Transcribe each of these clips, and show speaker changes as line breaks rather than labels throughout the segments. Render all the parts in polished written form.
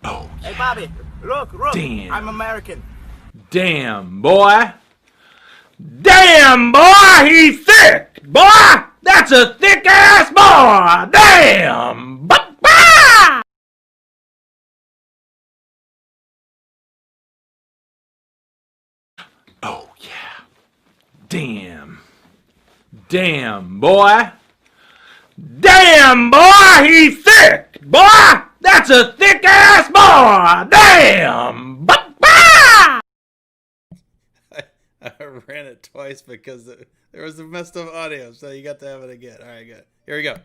Oh,
Hey, Bobby, look,
damn.
I'm American.
Damn, boy. Damn, boy, he's thick. Boy, that's a thick ass boy. Damn. Bah! Oh, yeah. Damn. Damn, boy. Damn, boy, he's thick. Boy, that's a thick ass boy. Damn. Bah!
I ran it twice because there was a messed up audio, so you got to have it again. All right, good. Here we go.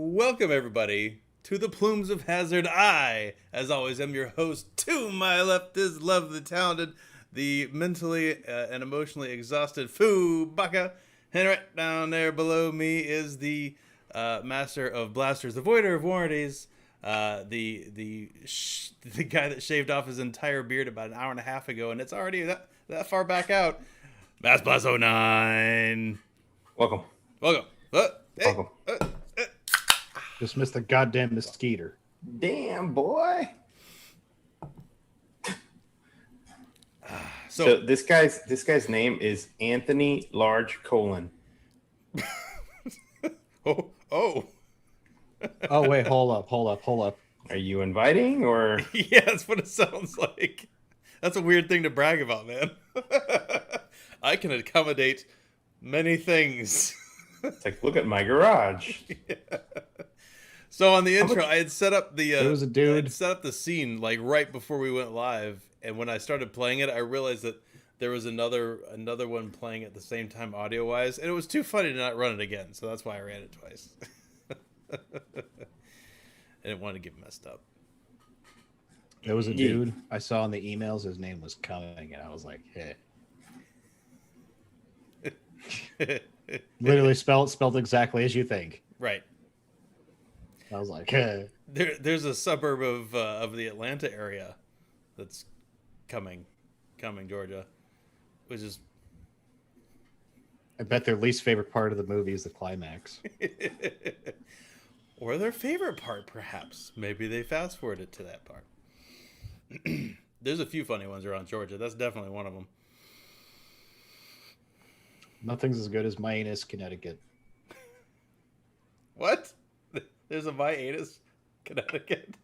Welcome, everybody, to the Plumes of Hazard. I, as always, am your host. To my left is lovely, talented, the mentally and emotionally exhausted Foo Baka. And right down there below me is the master of blasters, the voider of warranties, the guy that shaved off his entire beard about an hour and a half ago, and it's already that far back out. Mass Blast 09.
Welcome.
Welcome. Hey.
Welcome.
Just missed the goddamn mosquito.
Damn, boy.
So
this guy's name is Anthony Large Colon.
oh.
Oh wait, hold up.
Are you inviting or?
Yeah, that's what it sounds like. That's a weird thing to brag about, man. I can accommodate many things.
It's like, look at my garage.
Yeah. So on the intro, I had set up the
there was a dude.
I had set up the scene like right before we went live, and when I started playing it, I realized that there was another one playing at the same time audio wise, and it was too funny to not run it again. So that's why I ran it twice. I didn't want to get messed up.
There was a dude I saw in the emails. His name was coming, and I was like, "Hey." Literally spelled exactly as you think.
Right.
I was like, "Hey."
There's a suburb of the Atlanta area that's coming, Georgia, which is.
I bet their least favorite part of the movie is the climax.
Or their favorite part, perhaps. Maybe they fast forwarded to that part. There's a few funny ones around Georgia. That's definitely one of them.
Nothing's as good as my anus, Connecticut.
What? There's a My Anus, Connecticut?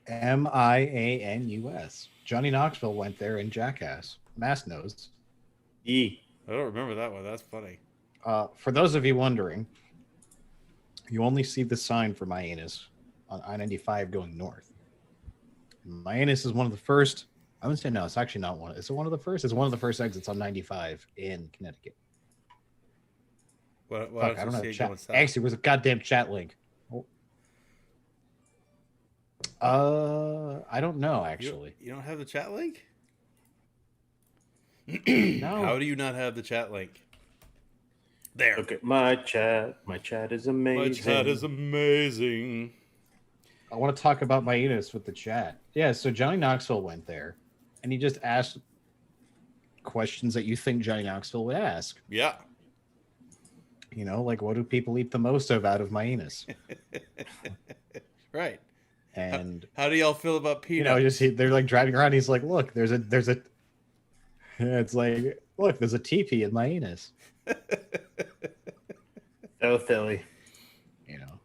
Mianus. Johnny Knoxville went there in Jackass. Mass knows.
E.
I don't remember that one. That's funny.
For those of you wondering, you only see the sign for my anus on I-95 going north. My anus is one of the first. I would say no. It's actually not one. Is it one of the first? It's one of the first exits on 95 in Connecticut.
Fuck,
I don't have chat. Actually, it was a goddamn chat link. I don't know actually.
You don't have the chat link?
No.
How do you not have the chat link? There.
Look at my chat. My chat is amazing.
My chat is amazing.
I want to talk about my anus with the chat. Yeah, so Johnny Knoxville went there, and he just asked questions that you think Johnny Knoxville would ask.
Yeah.
You know, like what do people eat the most of out of my anus?
Right.
And
how do y'all feel about peanuts?
They're like driving around. He's like, look, there's a. It's like, look, there's a teepee in my anus.
So silly.
You know.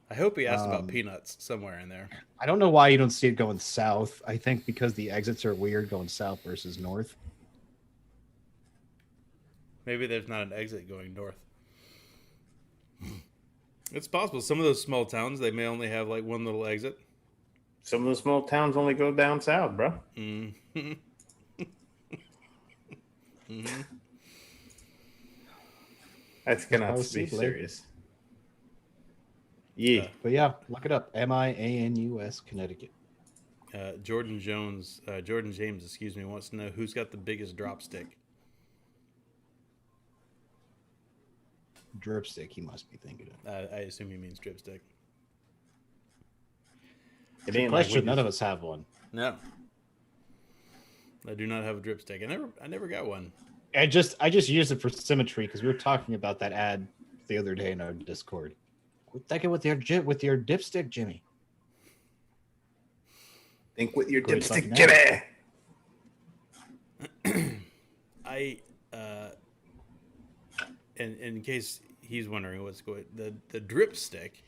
I hope he asked about peanuts somewhere in there.
I don't know why you don't see it going south. I think because the exits are weird going south versus north.
Maybe there's not an exit going north. It's possible. Some of those small towns, they may only have like one little exit.
Some of the small towns only go down south, bro.
Mm-hmm. Mm-hmm.
That's gonna
I
have
was
to be
seeing,
serious. Yeah.
But yeah, look it up. Mianus, Connecticut.
Jordan James, excuse me, wants to know who's got the biggest drop stick.
Dripstick, he must be thinking of.
I assume he means dripstick.
It
Good
ain't like we
question. None
just-
of us have one.
No, I do not have a dripstick. I never got one.
I just used it for symmetry because we were talking about that ad the other day in our Discord. Quit thinking with your dipstick, Jimmy.
Think with your
Great
dipstick,
fucking
Jimmy.
In case he's wondering what's going, the drip stick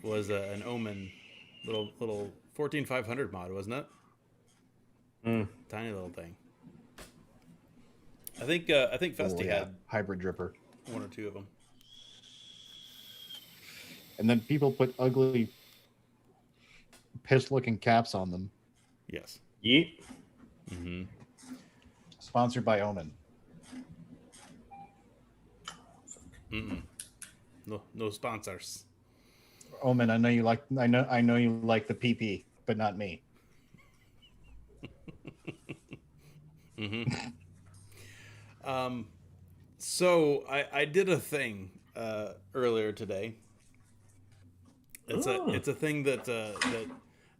was an Omen little 14500 mod, wasn't it? Tiny little thing. I think Festy had
hybrid dripper.
one or two of them.
And then people put ugly, piss-looking caps on them.
Yes.
Yeet.
Mm-hmm.
Sponsored by Omen.
No sponsors.
Omen, I know you like the PP, but not me.
So I did a thing earlier today. It's a thing that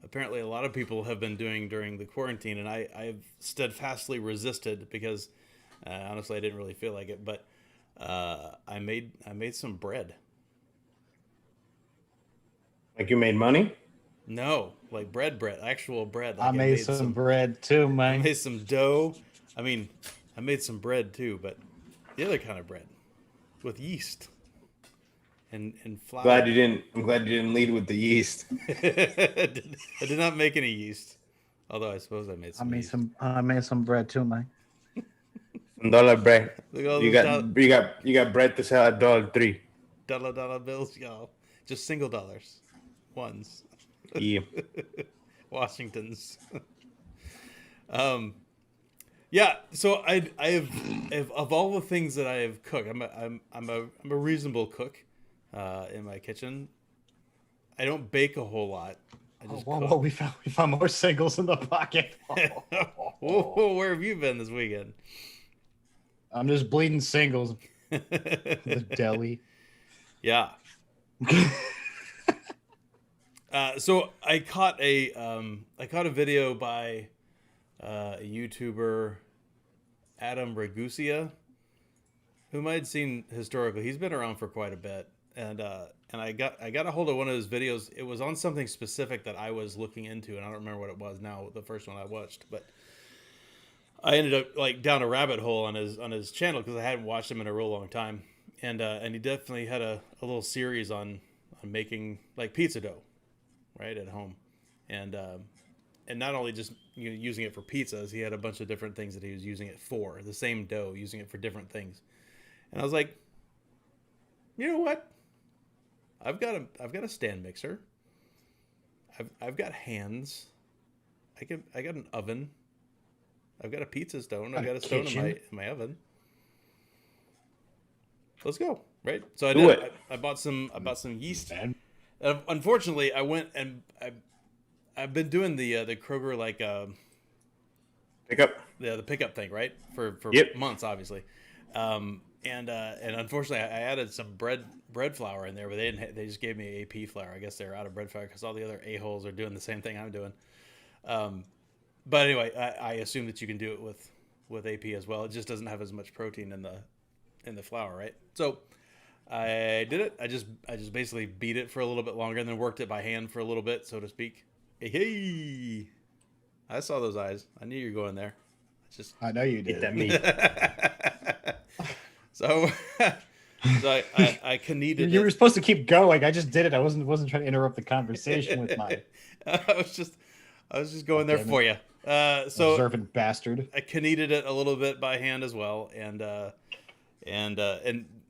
apparently a lot of people have been doing during the quarantine, and I've steadfastly resisted because honestly I didn't really feel like it. But I made some bread.
Like you made money?
No, like bread, actual bread. Like
I made some bread too,
I
man.
made some dough. I mean, I made some bread too, but the other kind of bread with yeast and flour.
I'm glad you didn't lead with the yeast.
I did not make any yeast, although I suppose I made some.
I made some bread too, man.
$1 bread.
Look at all
You
those
got bread to sell at $3.
dollar bills, y'all. Just single dollars, ones.
Yeah.
Washingtons. Yeah. So I have of all the things that I have cooked, I'm a reasonable cook in my kitchen. I don't bake a whole lot. I just
Whoa, we found more singles in the pocket.
Whoa, where have you been this weekend?
I'm just bleeding singles. The deli.
Yeah. So I caught a video by a YouTuber, Adam Ragusia, whom I'd seen historically. He's been around for quite a bit, and I got a hold of one of his videos. It was on something specific that I was looking into, and I don't remember what it was now. The first one I watched, but I ended up like down a rabbit hole on his channel because I hadn't watched him in a real long time, and he definitely had a little series on making like pizza dough, right, at home, and not only just using it for pizzas, he had a bunch of different things that he was using it for. The same dough, using it for different things, and I was like, you know what? I've got a stand mixer. I've got hands. I got an oven. I've got a pizza stone. I've got a stone in my oven. Let's go, right? So I bought some yeast. Unfortunately, I went and I've been doing the Kroger
Pickup.
the pickup thing, right? For months, obviously. And unfortunately, I added some bread flour in there, but they just gave me AP flour. I guess they're out of bread flour because all the other a-holes are doing the same thing I'm doing. But anyway, I assume that you can do it with AP as well. It just doesn't have as much protein in the flour, right? So I did it. I just basically beat it for a little bit longer and then worked it by hand for a little bit, so to speak. Hey, I saw those eyes. I knew you were going there.
I know you did.
Get that meat.
So I kneaded
You
it.
were supposed to keep going. I just did it. I wasn't trying to interrupt the conversation with my
I was just going there for you. So
observant bastard.
I kneaded it a little bit by hand as well, and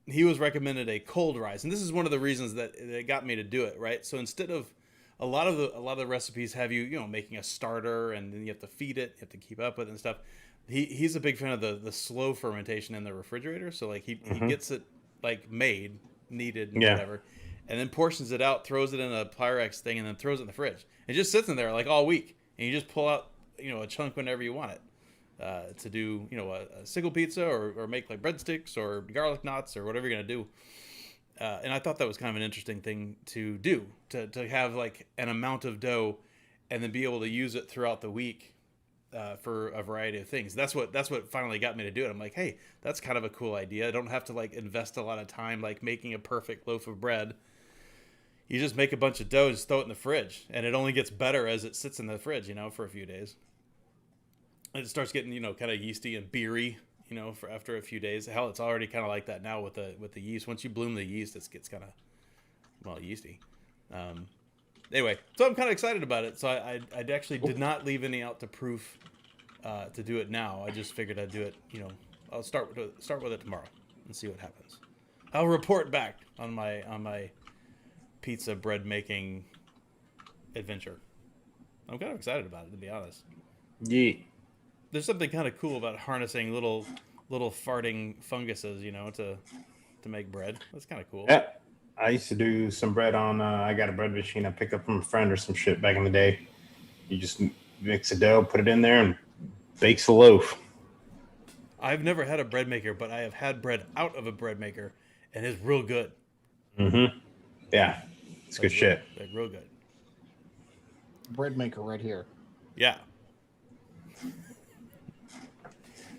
he was recommended a cold rise, and this is one of the reasons that it got me to do it. Right, so instead of a lot of the recipes have you making a starter, and then you have to feed it, you have to keep up with it and stuff. He's a big fan of the slow fermentation in the refrigerator, so like he gets it like made, kneaded, and whatever, and then portions it out, throws it in a Pyrex thing, and then throws it in the fridge. It just sits in there like all week, and you just pull out a chunk whenever you want it. To do a single pizza or make like breadsticks or garlic knots or whatever you're gonna do, and I thought that was kind of an interesting thing to do, to have like an amount of dough and then be able to use it throughout the week for a variety of things. That's what finally got me to do it. I'm like, hey, that's kind of a cool idea. I don't have to like invest a lot of time like making a perfect loaf of bread. You just make a bunch of dough and just throw it in the fridge, and it only gets better as it sits in the fridge for a few days. It starts getting, kind of yeasty and beery, for after a few days. Hell, it's already kind of like that now with the yeast. Once you bloom the yeast, it gets kind of, yeasty. Anyway, so I'm kind of excited about it. So I actually did not leave any out to proof to do it now. I just figured I'd do it, I'll start with it tomorrow and see what happens. I'll report back on my pizza bread making adventure. I'm kind of excited about it, to be honest.
Yeah.
There's something kind of cool about harnessing little farting funguses, to make bread. That's kind of cool.
Yeah. I used to do some bread on, I got a bread machine I picked up from a friend or some shit back in the day. You just mix a dough, put it in there, and bakes a loaf.
I've never had a bread maker, but I have had bread out of a bread maker, and it's real good.
Mm-hmm. Yeah. It's good shit.
Like real good.
Bread maker right here.
Yeah.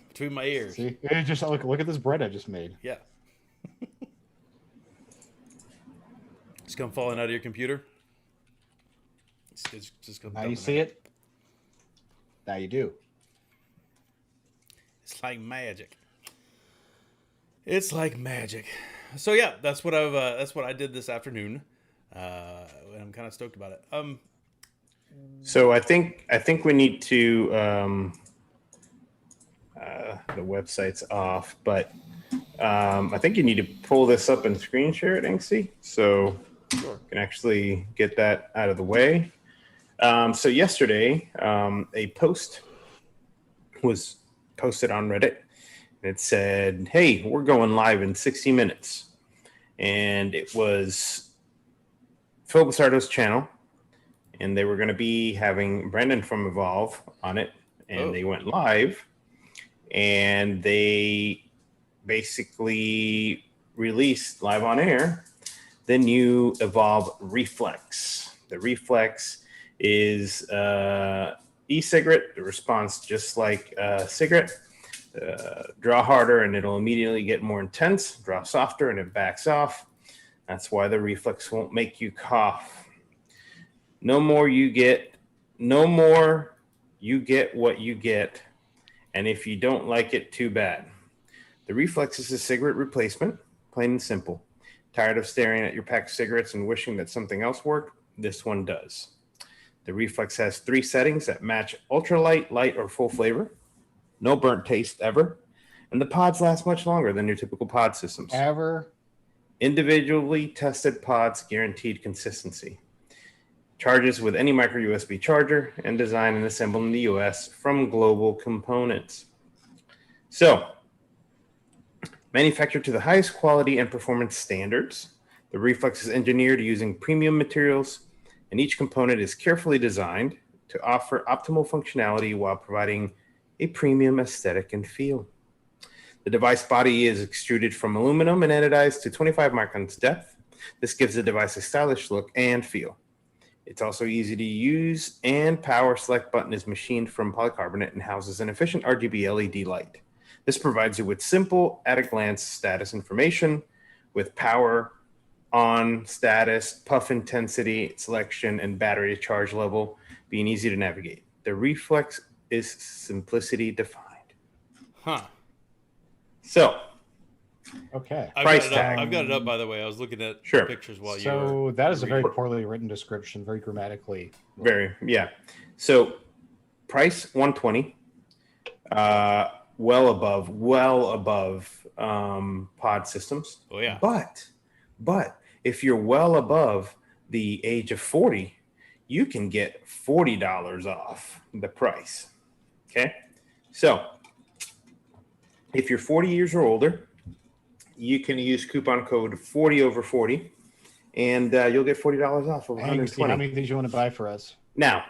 Between my ears.
See, just look at this bread I just made.
Yeah. It's come falling out of your computer. It's just come.
Now you see it. Now you do.
It's like magic. It's like magic. So yeah, that's what I did this afternoon, and I'm kind of stoked about it.
So I think we need to. The website's off, but I think you need to pull this up and screen share it, Inksy, so you can actually get that out of the way. So yesterday, a post was posted on Reddit. It said, "Hey, we're going live in 60 minutes," and it was Phil Basardo's channel, and they were going to be having Brandon from Evolve on it, and they went live. And they basically released live on air the new Evolve Reflex. The Reflex is e-cigarette. It responds just like a cigarette. Draw harder and it'll immediately get more intense. Draw softer and it backs off. That's why the Reflex won't make you cough. No more you get what you get. And if you don't like it, too bad. The Reflex is a cigarette replacement, plain and simple. Tired of staring at your pack of cigarettes and wishing that something else worked? This one does. The Reflex has 3 settings that match ultralight, light, or full flavor. No burnt taste ever. And the pods last much longer than your typical pod systems.
Ever.
Individually tested pods, guaranteed consistency. Charges with any micro USB charger and designed and assembled in the US from global components. So, manufactured to the highest quality and performance standards, the Reflex is engineered using premium materials, and each component is carefully designed to offer optimal functionality while providing a premium aesthetic and feel. The device body is extruded from aluminum and anodized to 25 microns depth. This gives the device a stylish look and feel. It's also easy to use, and power select button is machined from polycarbonate and houses an efficient RGB LED light. This provides you with simple, at-a-glance status information with power on, status, puff intensity, selection, and battery charge level being easy to navigate. The Reflex is simplicity defined.
Huh.
So,
Okay.
Price tag.
I've got it up, by the way. I was looking at
Sure.
pictures while you
So
were.
that is a very poorly written description, very grammatically.
yeah. So, price $120. Well above pod systems.
Oh yeah.
But if you're well above the age of 40, you can get $40 off the price. Okay, so if you're 40 years or older, you can use coupon code 40over40, and you'll get $40 off of
Hey, see how
120.
many things you want to buy for us?
Now,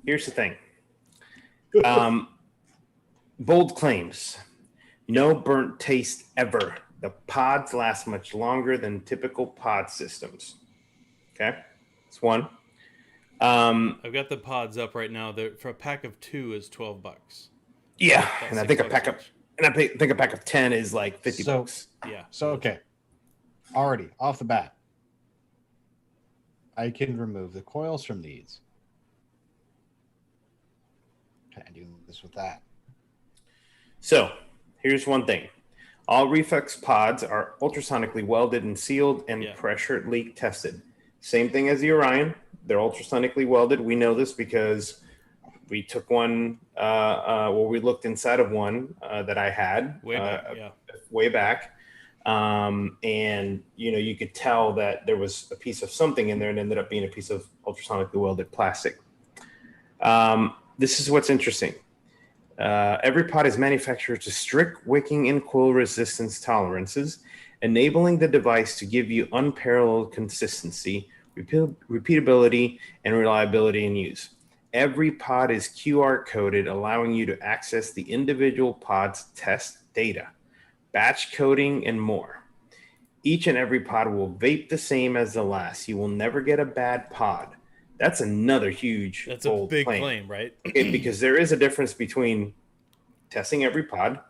here's the thing. Bold claims. No burnt taste ever. The pods last much longer than typical pod systems. Okay, that's one.
I've got the pods up right now. For a pack of 2 is $12.
Yeah,
About
and I think a
$6
pack of
each.
think a pack of 10 is like 50
So-
bucks.
Yeah.
So, okay. Already, off the bat, I can remove the coils from these. Can I do this with that?
So, here's one thing. All reflex pods are ultrasonically welded and sealed and
Yeah.
pressure leak tested. Same thing as the Orion. They're ultrasonically welded. We know this because we took one, we looked inside of one that I had
Way back. Yeah.
way back. And, you could tell that there was a piece of something in there and ended up being a piece of ultrasonically welded plastic. This is what's interesting. Every pod is manufactured to strict wicking and coil resistance tolerances, enabling the device to give you unparalleled consistency, repeatability, and reliability in use. Every pod is QR coded, allowing you to access the individual pod's test data, batch coding, and more. Each and every pod will vape the same as the last. You will never get a bad pod. That's another huge,
That's a
bold
big claim, right?
Okay, because there is a difference between testing every pod,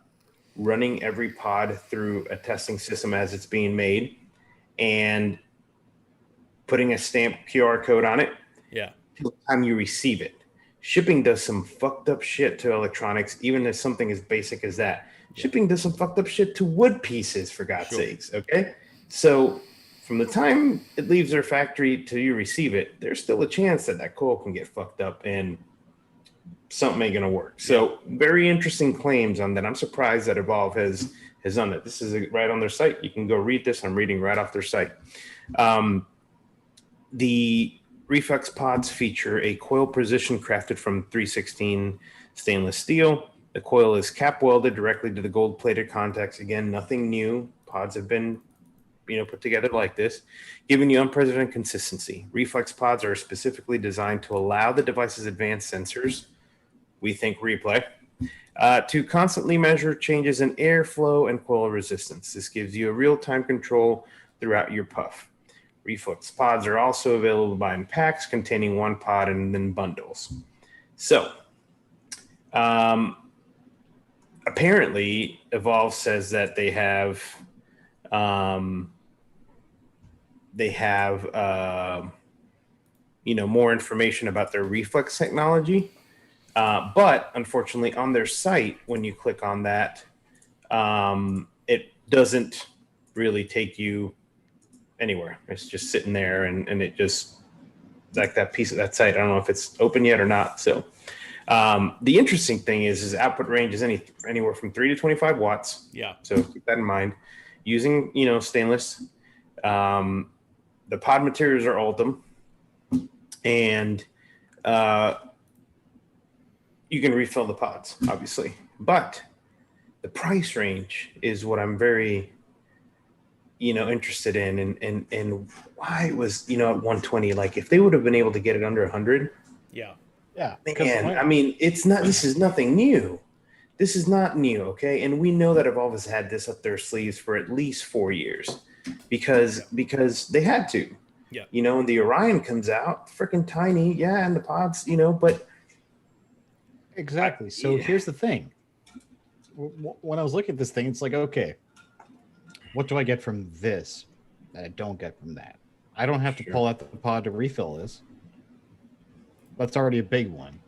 running every pod through a testing system as it's being made, and putting a stamp QR code on it
Yeah.
till the time you receive it. Shipping does some fucked up shit to electronics, even if something as basic as that. Shipping does some fucked up shit to wood pieces, for God's
Sure.
sakes. Okay, so from the time it leaves their factory till you receive it, there's still a chance that coil can get fucked up and something ain't gonna work. So very interesting claims on that. I'm surprised that Evolve has done it. This is right on their site. You can go read this. I'm reading right off their site. The reflex pods feature a coil position crafted from 316 stainless steel. The coil is cap welded directly to the gold plated contacts. Again, nothing new. Pods have been put together like this, giving you unprecedented consistency. Reflex pods are specifically designed to allow the device's advanced sensors, we think replay, to constantly measure changes in airflow and coil resistance. This gives you a real-time control throughout your puff. Reflex pods are also available to buy in packs containing one pod and then bundles. So, apparently, Evolve says that they have more information about their reflex technology. But unfortunately, on their site, when you click on that, it doesn't really take you anywhere. It's just sitting there, and it just like that piece of that site. I don't know if it's open yet or not. So the interesting thing is output range is anywhere from 3 to 25 watts.
Yeah.
So keep that in mind. Using stainless. The pod materials are Ultim, and you can refill the pods, obviously. But the price range is what I'm very, interested in, and why it was, at 120. Like if they would have been able to get it under 100,
Yeah.
Yeah.
man, I mean, it's not. This is nothing new. This is not new, okay? And we know that Evolve has had this up their sleeves for at least 4 years because they had to.
Yeah.
And the Orion comes out, freaking tiny, yeah, and the pods, but
Exactly. So here's the thing. When I was looking at this thing, it's like, okay, what do I get from this that I don't get from that? I don't have to pull out the pod to refill this. That's already a big one.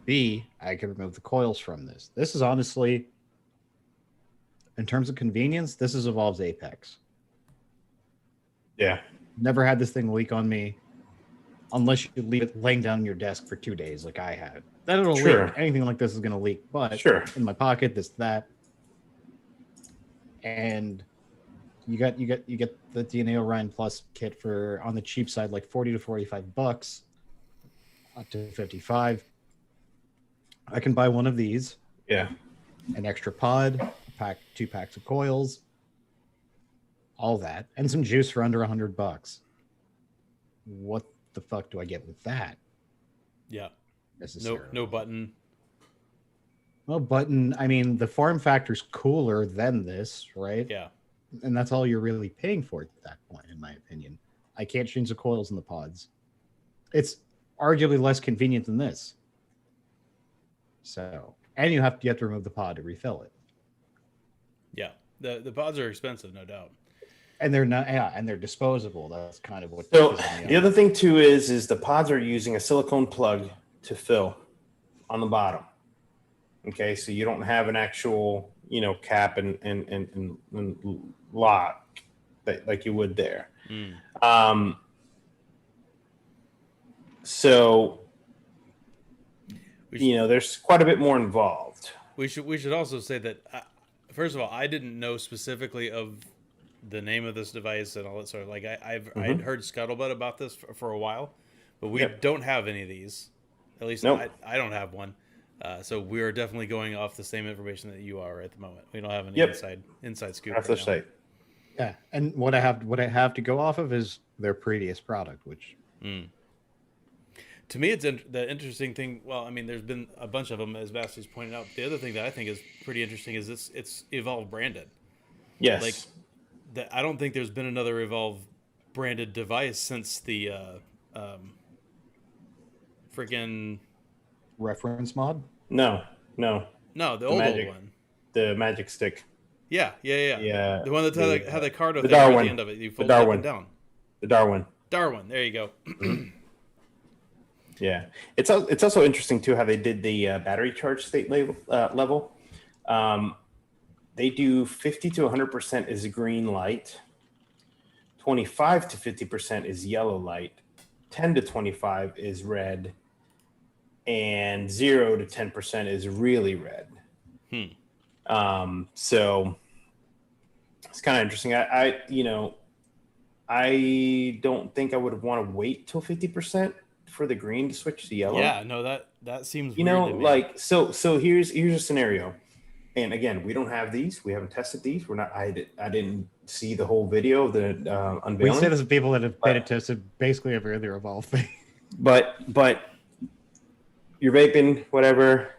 B, I can remove the coils from this. This is honestly, in terms of convenience, this is Evolve's apex.
yeah,
Never had this thing leak on me unless you leave it laying down on your desk for 2 days like I had. Then it'll leak. Anything like this is going to leak. But in my pocket, that. And you get the DNA Orion Plus kit for on the cheap side, like $40 to $45. up to 55. I can buy one of these,
Yeah.
an extra pod, a pack, 2 packs of coils, all that, and some juice for under $100. What the fuck do I get with that?
Yeah.
Necessarily?
No button.
Well, button. I mean, the form factor's cooler than this, right?
Yeah.
And that's all you're really paying for at that point, in my opinion. I can't change the coils in the pods. It's arguably less convenient than this. So, and you have to remove the pod to refill it.
Yeah. The pods are expensive, no doubt.
And they're not, yeah, and they're disposable. That's kind of what.
So
pisses me
the
off.
other thing too is the pods are using a silicone plug to fill on the bottom. Okay, so you don't have an actual, cap and lock that like you would there. So there's quite a bit more involved.
We should also say that first of all, I didn't know specifically of the name of this device and all that sort of like I'd heard scuttlebutt about this for a while, but we don't have any of these. At least I don't have one. So we are definitely going off the same information that you are at the moment. We don't have any inside scoop.
Off the site.
Yeah, and what I have to go off of is their previous product, which.
To me, it's the interesting thing. Well, I mean, there's been a bunch of them, as Bastian's pointed out. The other thing that I think is pretty interesting is it's Evolve branded.
Yes.
Like, I don't think there's been another Evolve branded device since the freaking
reference mod.
No, the old one.
The Magic Stick.
Yeah. The one that had the card at the end of it. You fold it up and down.
The Darwin.
There you go.
Yeah, it's also interesting too how they did the battery charge state level. They do 50 to 100% is green light, 25 to 50% is yellow light, 10 to 25 is red, and 0 to 10% is really red. So it's kind of interesting. I don't think I would want to wait till 50% for the green to switch to yellow.
Yeah, no, that seems weird to me.
like so here's a scenario. And again, we don't have these. We haven't tested these. I didn't see the whole video of the unveiling.
We say this to people that have beta tested basically every other Evolve thing.
But you're vaping, whatever,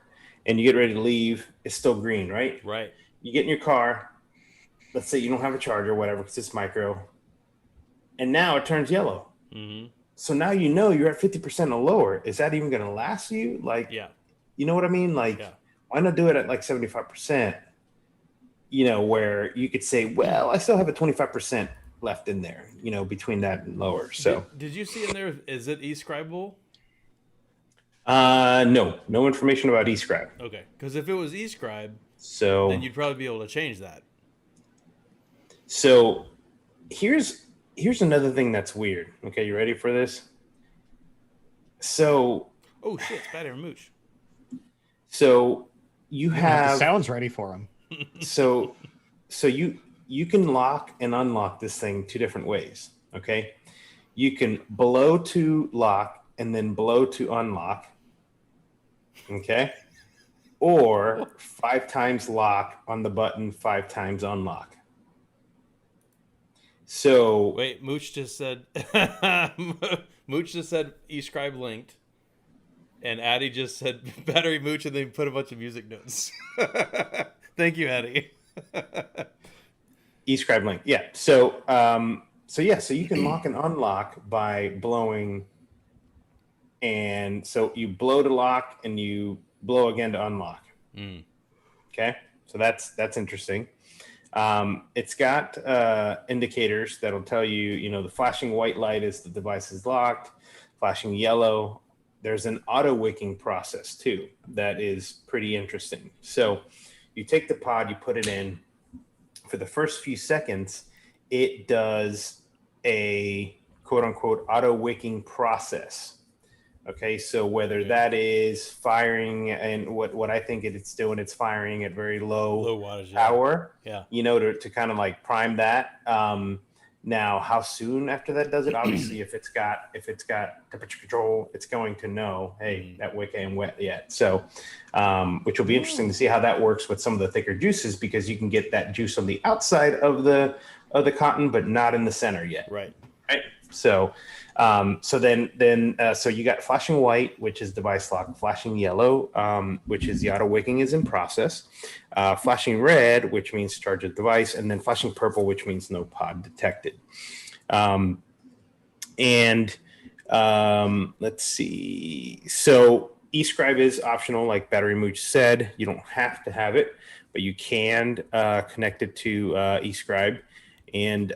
and you get ready to leave, it's still green, right?
Right.
You get in your car, let's say you don't have a charger, whatever, because it's micro, and now it turns yellow.
Mm-hmm.
So now you're at 50% or lower. Is that even going to last you? Like,
yeah.
You know what I mean? Like, why not do it at like 75%? Where you could say, well, I still have a 25% left in there, between that and lower. So
did you see in there, is it e-scribable?
No information about eScribe.
Okay, because if it was eScribe,
so
then you'd probably be able to change that.
So here's another thing that's weird. Okay, you ready for this? So
oh shit, it's Battery Mooch.
So you have
sounds ready for him.
so you can lock and unlock this thing 2 different ways. Okay, you can blow to lock and then blow to unlock. Okay, or 5 times lock on the button, 5 times unlock. So
wait, Mooch just said eScribe linked, and Addy just said Battery Mooch, and then put a bunch of music notes. Thank you, Addy.
eScribe link, yeah. So you can lock and unlock by blowing. And so you blow to lock and you blow again to unlock. Okay, so that's interesting. It's got indicators that'll tell you, the flashing white light is the device is locked, flashing yellow. There's an auto wicking process too that is pretty interesting. So you take the pod, you put it in. For the first few seconds, it does a quote unquote auto wicking process. Okay, so whether that is firing, and what I think it's doing, it's firing at very low
wattage
power,
yeah.
To kind of like prime that. Now, how soon after that does it? Obviously, if it's got temperature control, it's going to know, hey, that wick ain't wet yet. So, which will be interesting to see how that works with some of the thicker juices, because you can get that juice on the outside of the cotton, but not in the center yet.
Right.
So, so you got flashing white, which is device lock, flashing yellow, which is the auto wicking is in process, flashing red, which means charge the device, and then flashing purple, which means no pod detected. Let's see. So eScribe is optional, like Battery Mooch said. You don't have to have it, but you can connect it to eScribe, and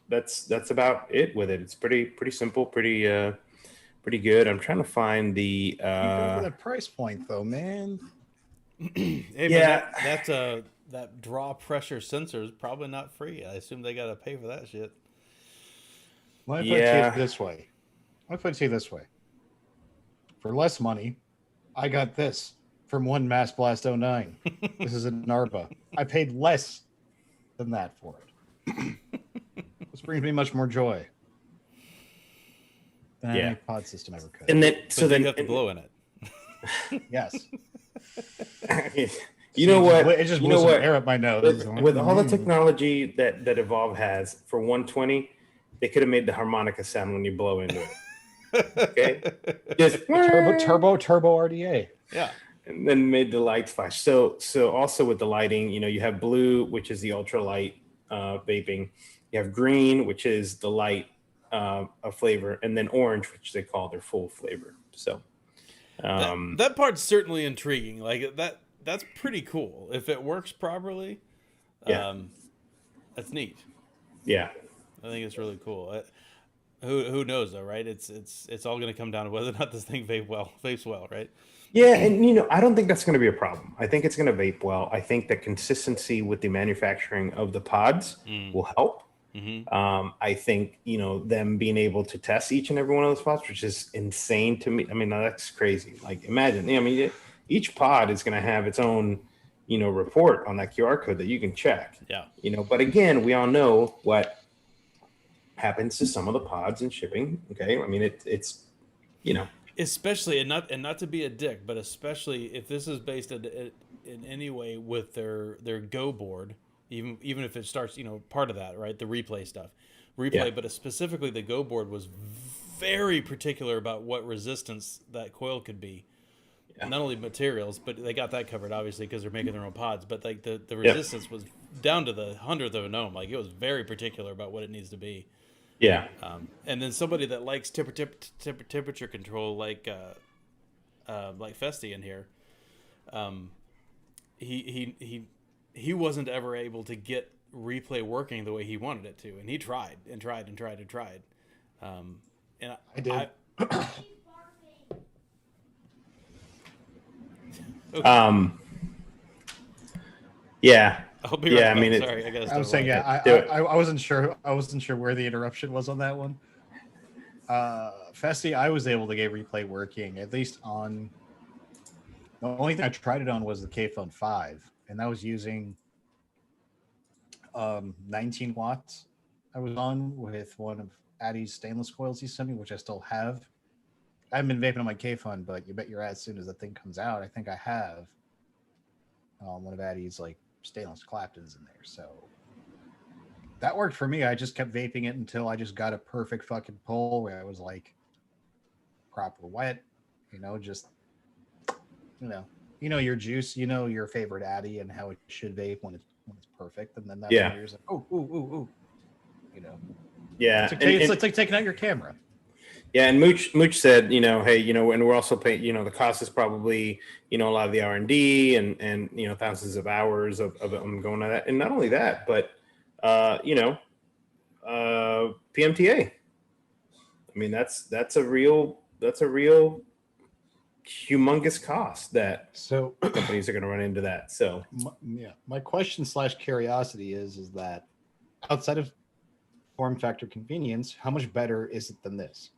that's about it with it. It's pretty simple, pretty good. I'm trying to find the
For that price point though, man.
Hey,
yeah,
man, that draw pressure sensor is probably not free. I assume they got to pay for that shit.
Let me put it to you this way. For less money, I got this from one Mass Blast 09. This is an ARPA. I paid less than that for it. This brings me much more joy than any pod system ever could.
And then
you have to blow in it.
Yes.
You know what?
It just blew some air up my nose.
With all the technology that Evolve has for 120, they could have made the harmonica sound when you blow into it. Okay, just
turbo RDA.
Yeah,
and then made the lights flash. So also with the lighting, you have blue, which is the ultralight vaping. You have green, which is the light flavor, and then orange, which they call their full flavor. So
that part's certainly intriguing. Like that's pretty cool if it works properly. That's neat.
Yeah,
I think it's really cool. Who knows though, right? It's all going to come down to whether or not this thing vapes well, right?
Yeah, and I don't think that's going to be a problem. I think it's going to vape well. I think that consistency with the manufacturing of the pods will help. Mm-hmm. I think them being able to test each and every one of those pods, which is insane to me. I mean, that's crazy. Like, imagine. I mean, each pod is going to have its own, report on that QR code that you can check.
Yeah.
But again, we all know what happens to some of the pods in shipping. Okay, I mean, it's.
Especially, and not to be a dick, but especially if this is based in any way with their Go board, even if it starts, part of that, right? The replay stuff, but specifically the Go board was very particular about what resistance that coil could be. Yeah. Not only materials, but they got that covered, obviously, because they're making their own pods. But like the resistance was down to the 100th of an ohm. Like it was very particular about what it needs to be.
Yeah.
And then somebody that likes temperature control, like Festy in here, he wasn't ever able to get replay working the way he wanted it to, and he tried and tried. And
I did.
Okay.
Yeah.
I'll be right back.
I mean,
sorry,
I was saying, I wasn't sure. I wasn't sure where the interruption was on that one. Festy, I was able to get replay working, at least on. The only thing I tried it on was the K-Phone 5, and that was using 19 watts. I was on with one of Addy's stainless coils he sent me, which I still have. I haven't been vaping on my K-Phone, but you bet your ass, as soon as the thing comes out, I think I have one of Addy's stainless Claptons in there. So that worked for me. I just kept vaping it until I just got a perfect fucking pull where I was proper wet, just your juice, your favorite Addy and how it should vape when it's perfect. And then that when you're like, ooh.
Yeah.
It's like taking out your camera.
Yeah, and Mooch said, hey, and we're also paying, the cost is probably, a lot of the R&D and thousands of hours of going on that. And not only that, but, PMTA. I mean, that's a real humongous cost that companies are going to run into that. So,
my question / curiosity is that outside of form factor convenience, how much better is it than this?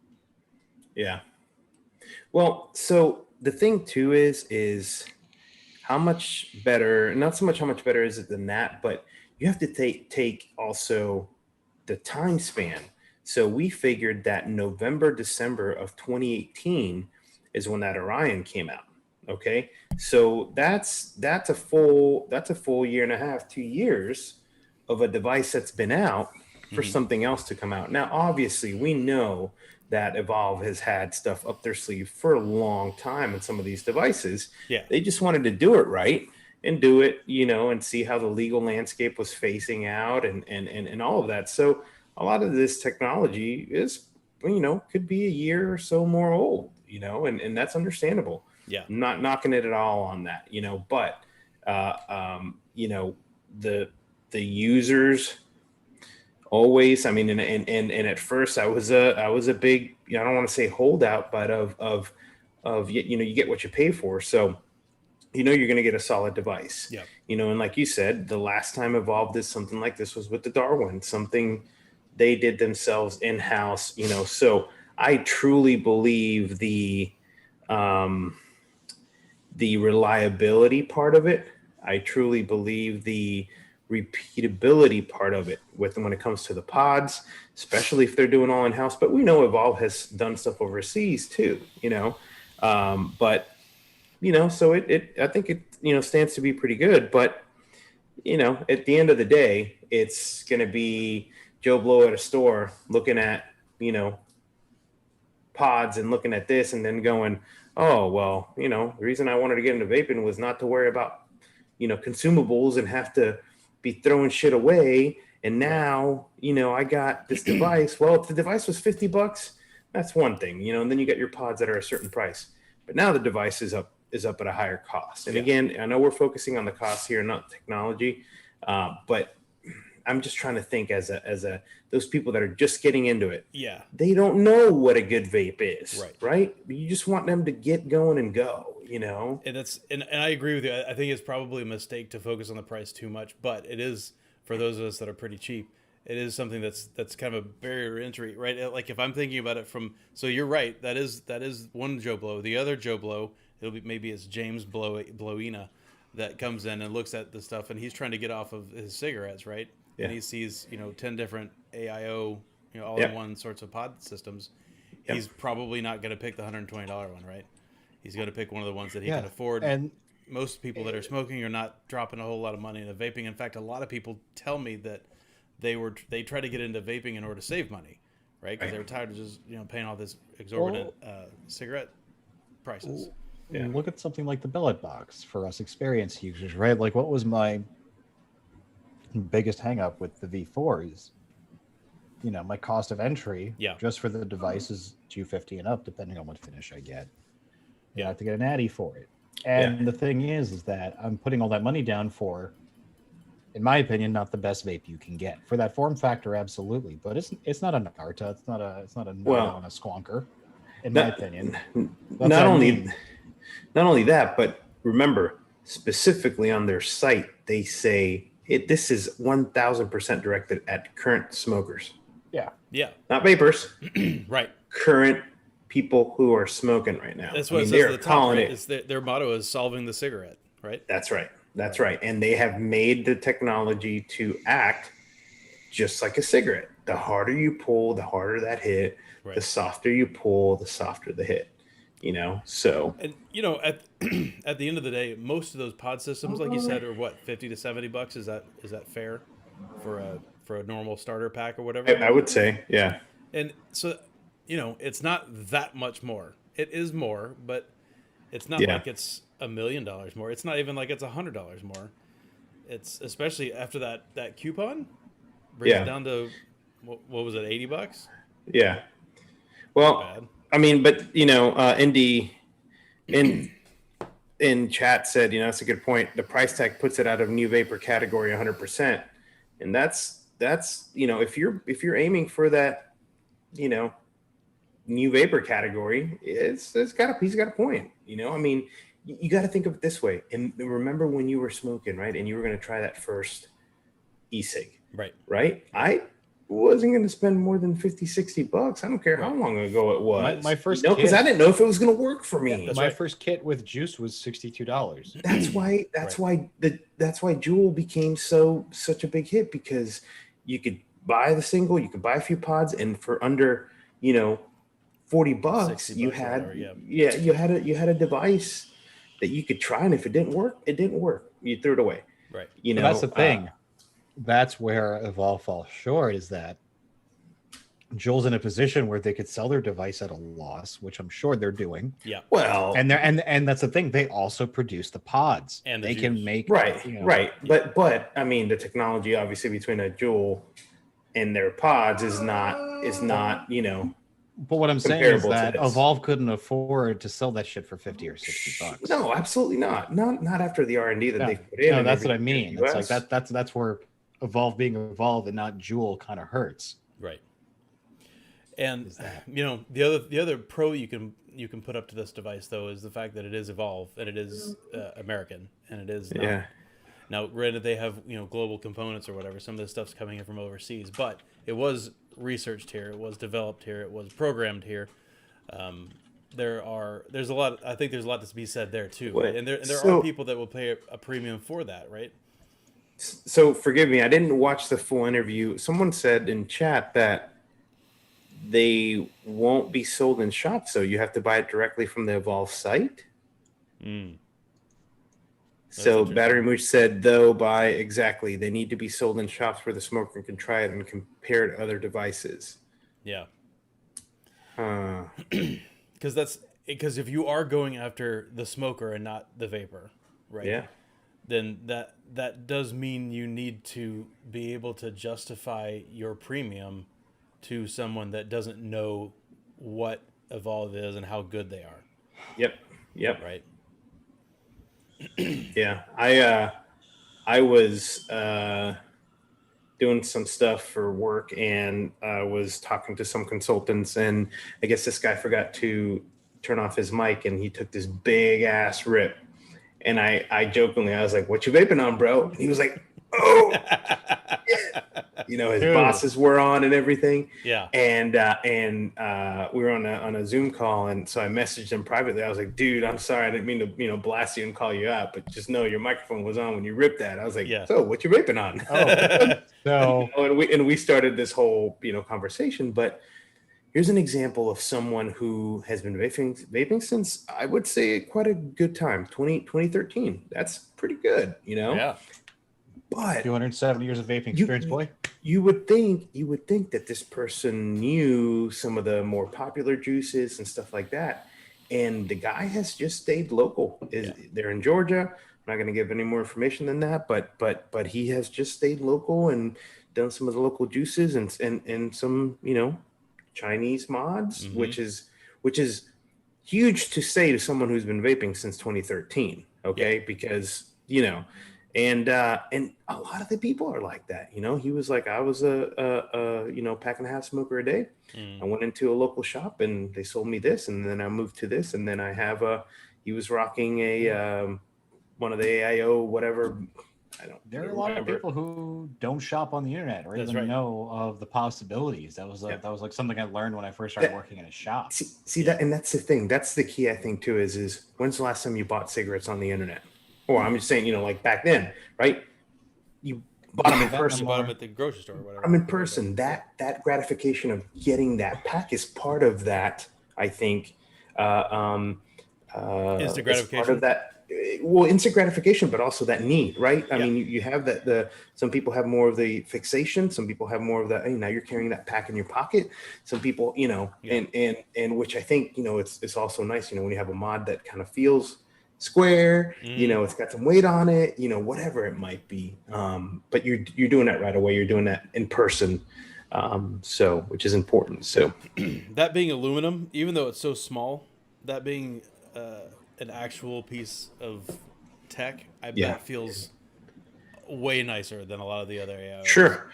Yeah. Well, so the thing too is how much better, not so much how much better is it than that, but you have to take also the time span. So we figured that November, December of 2018 is when that Orion came out. Okay. So that's a full year and a half, 2 years of a device that's been out for something else to come out. Now, obviously, we know that Evolve has had stuff up their sleeve for a long time in some of these devices.
Yeah.
They just wanted to do it right and do it, and see how the legal landscape was phasing out and all of that. So a lot of this technology is, could be a year or so more old, and that's understandable.
Yeah.
I'm not knocking it at all on that, but, the users always, I mean, and at first I was a big, I don't want to say holdout, but of you get what you pay for. So, you're going to get a solid device,
yeah.
And like you said, the last time Evolve did something like this was with the Darwin, something they did themselves in-house, so I truly believe the reliability part of it. I truly believe the repeatability part of it when it comes to the pods, especially if they're doing all in-house. But we know Evolve has done stuff overseas too, but so I think it stands to be pretty good. But at the end of the day, it's going to be Joe Blow at a store looking at pods and looking at this and then going, oh well, the reason I wanted to get into vaping was not to worry about consumables and have to be throwing shit away. And now, I got this device. Well, if the device was $50, that's one thing, and then you got your pods that are a certain price. But now the device is up at a higher cost. And again, I know we're focusing on the cost here, not technology, but I'm just trying to think as those people that are just getting into it.
Yeah.
They don't know what a good vape is,
right?
Right? You just want them to get going and go,
And I agree with you. I think it's probably a mistake to focus on the price too much, but it is, for those of us that are pretty cheap, it is something that's kind of a barrier to entry, right? Like if I'm thinking about it so you're right, that is one Joe Blow. The other Joe Blow, maybe it's James Blowina that comes in and looks at the stuff, and he's trying to get off of his cigarettes, right? Yeah. And he sees 10 different AIO, all-in-one sorts of pod systems. Yep. He's probably not going to pick the $120 one, right? He's going to pick one of the ones that he can afford. And most people that are smoking are not dropping a whole lot of money into vaping. In fact, a lot of people tell me that they try to get into vaping in order to save money, right? Because they were tired of just paying all this exorbitant cigarette prices.
Yeah. Look at something like the billet box for us experienced users, right? Like, what was my biggest hang up with the V4 is, my cost of entry just for the device is $250 and up, depending on what finish I get. I have to get an Addy for it. And the thing is that I'm putting all that money down for, in my opinion, not the best vape you can get. For that form factor, absolutely. But it's not a Nagarta, it's not a Nano on a Squonker, in my opinion.
Not only that, but remember, specifically on their site, they say this is 1,000% directed at current smokers.
Yeah.
Not vapors.
Right.
Current people who are smoking right now.
That's what it says at the top, right? Their motto is solving the cigarette, right?
That's right. That's right. And they have made the technology to act just like a cigarette. The harder you pull, the harder that hit. Right. The softer you pull, the softer the hit. So.
And at the end of the day, most of those pod systems, like you said, are what, $50 to $70? Is that fair for a normal starter pack or whatever?
I would say, yeah.
And so, it's not that much more. It is more, but it's not like it's $1 million more. It's not even like it's $100 more. It's especially after that coupon brings it down to what was it, $80?
Yeah. Well, I mean, but Indy in chat said, that's a good point. The price tag puts it out of new vapor category 100%, and that's if you're aiming for that, new vapor category, he's got a point. I mean, you got to think of it this way. And remember when you were smoking, right? And you were going to try that first e-cig,
right?
Right. wasn't going to spend more than 50, 60 bucks. I don't care how long ago it was.
My first
because
kit-
I didn't know if it was going to work for me.
My first kit with juice was $62.
That's why Jewel became such a big hit, because you could buy the single, you could buy a few pods, and for under, $40, you had you had a device that you could try, and if it didn't work, it didn't work. You threw it away.
Right.
But that's the thing. That's where Evolve falls short, is that Joel's in a position where they could sell their device at a loss, which I'm sure they're doing.
Yeah.
Well,
And that's the thing. They also produce the pods,
and
they can make
right. But I mean, the technology obviously between a Jewel and their pods is not.
But what I'm saying is
comparable to
that
this.
Evolve couldn't afford to sell that shit for $50 or $60.
No, absolutely not. Not after the R&D that they've put in.
No,
and
that's what I
everything in
mean.
the
It's like
US.
that's where Evolve being Evolve and not Jewel kind of hurts.
Right. And the other pro you can put up to this device, though, is the fact that it is Evolve and it is American, and it is not, Now, granted, they have global components or whatever. Some of this stuff's coming in from overseas, but it was researched here, it was developed here, it was programmed here. There's a lot. I think there's a lot to be said there too, right? And there are people that will pay a premium for that, right?
So forgive me, I didn't watch the full interview. Someone said in chat that they won't be sold in shops, so you have to buy it directly from the Evolve site. So Battery Mooch said, though, they need to be sold in shops where the smoker can try it and compare to other devices.
Yeah. Because if you are going after the smoker and not the vapor, right?
Yeah.
Then that does mean you need to be able to justify your premium to someone that doesn't know what Evolve is and how good they are.
Yep.
Right.
Yeah. I was doing some stuff for work, and was talking to some consultants, and I guess this guy forgot to turn off his mic, and he took this big ass rip. And I jokingly, I was like, "What you vaping on, bro?" And he was like, "Oh, yeah." His bosses were on and everything.
Yeah.
And we were on a Zoom call, and so I messaged him privately. I was like, "Dude, I'm sorry, I didn't mean to blast you and call you out, but just know your microphone was on when you ripped that." I was like, "So, what you vaping on?"
So
and we started this whole conversation. But here's an example of someone who has been vaping since, I would say, quite a good time. 2013. That's pretty good,
Yeah.
But
270 years of vaping experience, boy.
You would think that this person knew some of the more popular juices and stuff like that. And the guy has just stayed local. They're in Georgia. I'm not going to give any more information than that, but he has just stayed local and done some of the local juices and some, Chinese mods, which is huge to say to someone who's been vaping since 2013. Okay. Because, and a lot of the people are like that. He was like, I was a pack and a half smoker a day. I went into a local shop and they sold me this, and then I moved to this, and then I have he was rocking one of the AIO whatever.
There are a lot of people who don't shop on the internet or even know of the possibilities. That was like something I learned when I first started working in a shop.
See that, and that's the thing. That's the key, I think, too. Is when's the last time you bought cigarettes on the internet? Or I'm just saying, like back then, right? You bought them in person.
You bought them at the grocery store or whatever.
I'm in person. That gratification of getting that pack is part of that, I think.
Instant gratification.
Part of that. Well, instant gratification, but also that need, right? I mean, you have that. Some people have more of the fixation. Some people have more of the. Hey, now you're carrying that pack in your pocket. Some people, and which I think, it's also nice, when you have a mod that kind of feels square, it's got some weight on it, whatever it might be. But you're doing that right away. You're doing that in person, so which is important. So
that being aluminum, even though it's so small, that being an actual piece of tech, I bet feels way nicer than a lot of the other AI.
Sure.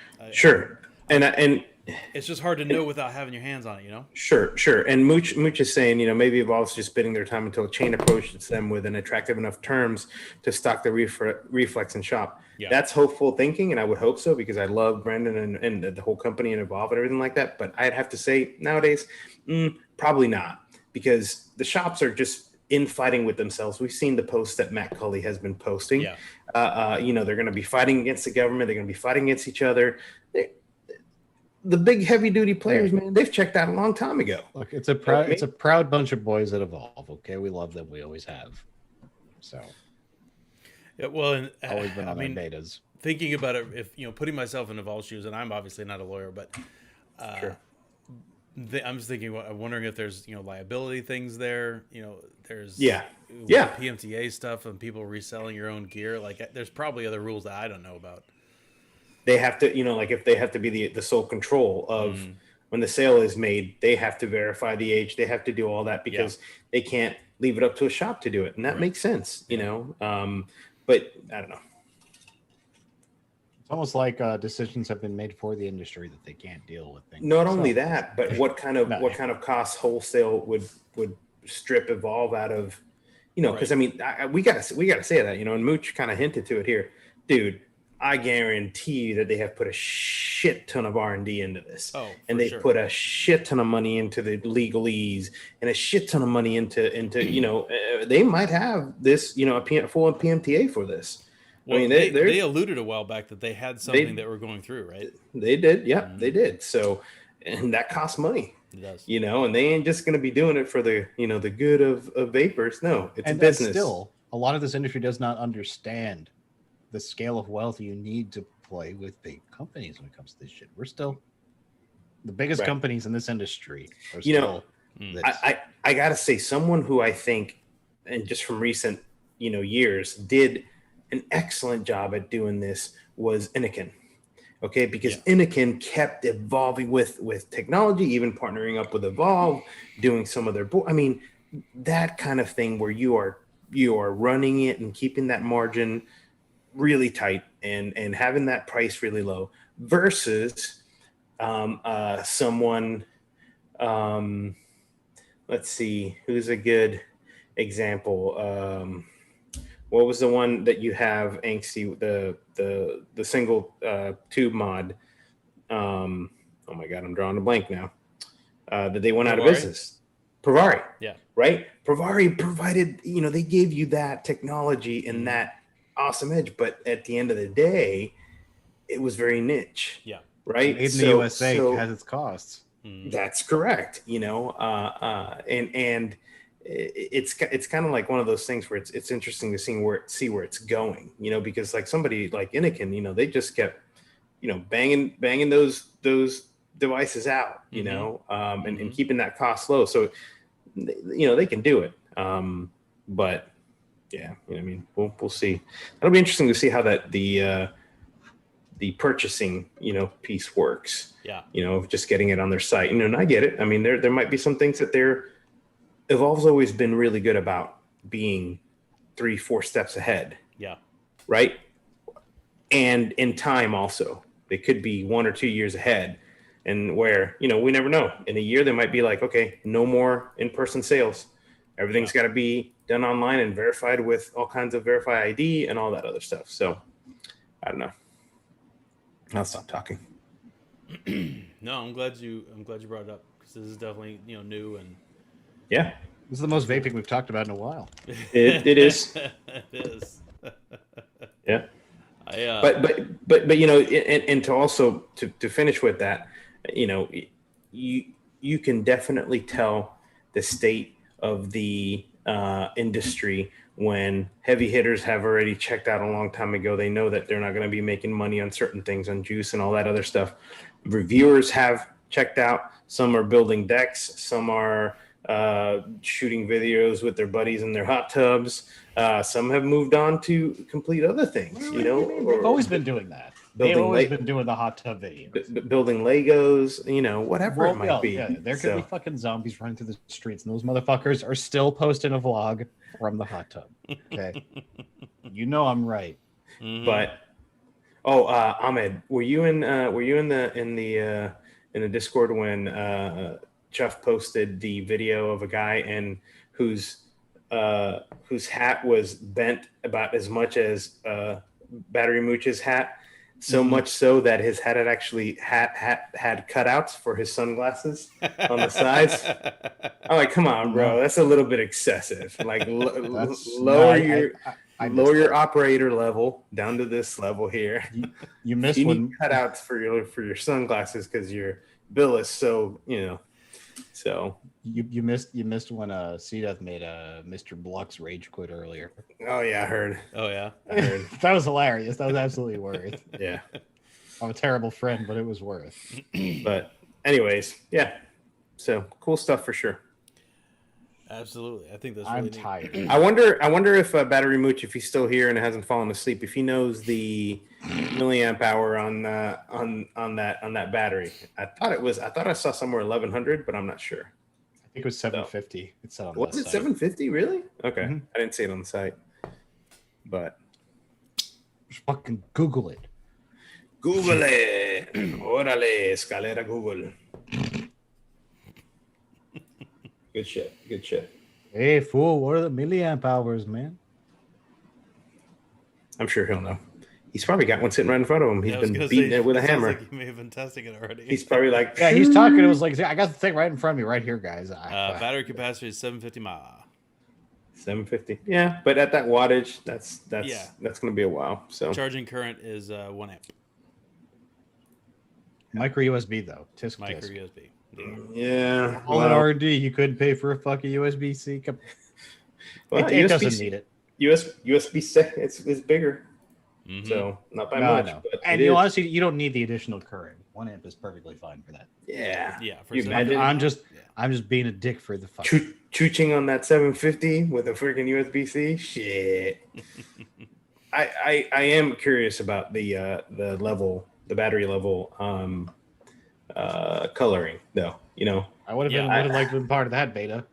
And
it's just hard to know without having your hands on it, you know?
Sure. And Mooch is saying, maybe Evolve's just bidding their time until a chain approaches them with an attractive enough terms to stock the Reflex and shop.
Yeah.
That's hopeful thinking, and I would hope so because I love Brendan and the whole company and Evolve and everything like that. But I'd have to say nowadays, probably not, because the shops are just infighting with themselves. We've seen the posts that Matt Cully has been posting.
Yeah.
They're going to be fighting against the government. They're going to be fighting against each other. The big heavy duty players, man, they've checked out a long time ago.
Look, it's a proud bunch of boys at Evolve. Okay, we love them. We always have. So,
yeah, well, and
always been on our betas.
Thinking about it, if putting myself in Evolve's shoes, and I'm obviously not a lawyer, but
Sure.
I'm just thinking, I'm wondering if there's liability things there. There's
Yeah.
PMTA stuff and people reselling your own gear. Like, there's probably other rules that I don't know about.
They have to, like if they have to be the sole control of when the sale is made, they have to verify the age. They have to do all that because they can't leave it up to a shop to do it. And that makes sense, but I don't know.
It's almost like decisions have been made for the industry that they can't deal with things.
Not only that, but what kind of costs wholesale would strip Evolve out of, because we gotta say that, and Mooch kind of hinted to it here, dude. I guarantee you that they have put a shit ton of R&D into this, and they put a shit ton of money into the legalese and a shit ton of money into they might have this, a full PMTA for this.
Well, they alluded a while back that they had something that we're going through, right?
They did, yeah, they did. So, and that costs money.
It does,
and they ain't just going to be doing it for the the good of vapors. No, it's a business.
Still, a lot of this industry does not understand the scale of wealth you need to play with big companies when it comes to this shit. We're still the biggest companies in this industry. Are still
I gotta say, someone who I think, and just from recent years, did an excellent job at doing this was Inikin. Okay, because Inikin kept evolving with technology, even partnering up with Evolve, doing some of their that kind of thing where you are running it and keeping that margin really tight and having that price really low versus someone, let's see, who's a good example. What was the one that you have, Angsty, the single tube mod? Oh my God, I'm drawing a blank now. That they went out of business. Pravari.
Yeah.
Right? Pravari provided, they gave you that technology and that awesome edge, but at the end of the day, it was very niche.
Yeah.
Right.
Made in the USA has its costs.
That's correct. And it's kind of like one of those things where it's interesting to see where it's going. Because like somebody like Inikin, they just kept, banging those devices out. And keeping that cost low. So they can do it. But yeah, we'll see. That'll be interesting to see how that the purchasing piece works.
Yeah.
Of just getting it on their site. And I get it. There might be some things that Evolve's always been really good about being 3-4 steps ahead.
Yeah.
Right. And in time also, they could be 1 or 2 years ahead. And where we never know. In a year, they might be like, okay, no more in-person sales. Everything's got to be done online and verified with all kinds of Verify ID and all that other stuff. So I don't know. I'll stop talking.
No, I'm glad you brought it up because this is definitely new and
yeah,
this is the most vaping we've talked about in a while.
It is.
It is.
Yeah.
But
and to also to finish with that, you can definitely tell the state of the industry when heavy hitters have already checked out a long time ago. They know that they're not going to be making money on certain things, on juice and all that other stuff. Reviewers have checked out. Some are building decks. Some are shooting videos with their buddies in their hot tubs. Some have moved on to complete other things.
They've always been doing that. They've always been doing the hot tub videos.
Building Legos, whatever it might be.
Yeah, there could be fucking zombies running through the streets, and those motherfuckers are still posting a vlog from the hot tub. Okay, I'm right.
Mm-hmm.
But Ahmed, were you in the in the Discord when Jeff posted the video of a guy whose hat was bent about as much as Battery Mooch's hat. So much so that his hat had actually had cutouts for his sunglasses on the sides. I'm like, come on, bro, that's a little bit excessive. Like, lower your operator level down to this level here.
You missed
you
one.
need cutouts for your sunglasses because your bill is so So
you missed when C Death made a Mr. Bluck's rage quit earlier.
Oh yeah, I heard.
Oh yeah,
I heard.
That was hilarious. That was absolutely worth.
Yeah,
I'm a terrible friend, but it was worth.
But anyways, yeah. So cool stuff for sure.
Absolutely, I think that's.
I'm
really neat.
tired.
I wonder if Battery Mooch, if he's still here and hasn't fallen asleep, if he knows the milliamp hour on that battery. I thought I saw somewhere 1100, but I'm not sure.
I think it was 750. It said on
Was
the
it
site.
750? Really? Okay,
Mhm.
I didn't see it on the site. But
Just fucking Google it.
Google it. Órale, escalera Google. Good shit. Good shit.
Hey fool, what are the milliamp hours, man?
I'm sure he'll know. He's probably got one sitting right in front of him. He's
Yeah, I was
been
gonna
beating
say,
it with a
sounds
hammer.
Like he may have been testing it already.
He's probably like,
Yeah, he's talking. It was like, I got the thing right in front of me, right here, guys.
Battery capacity is 750 mAh.
750. Yeah, but at that wattage, that's
Yeah.
going to be a while. So
Charging current is 1 amp.
Micro USB though. Tisk
Micro
tisk.
USB. Yeah.
yeah,
All in R&D, you couldn't pay for a fucking USB-C. It doesn't need it.
USB-C, it's bigger,
Mhm.
so not by
No,
much.
no.
But
And
it
you
is.
honestly, you don't need the additional current. 1 amp is perfectly fine for that.
Yeah,
Yeah, for
You
some-
imagine-
I'm just
Yeah.
being a dick for the fuck.
chooching on that 750 with a freaking USB-C. Shit. I am curious about the level, the battery level, coloring though. You know,
I would have
Yeah,
been liked to be part of that beta.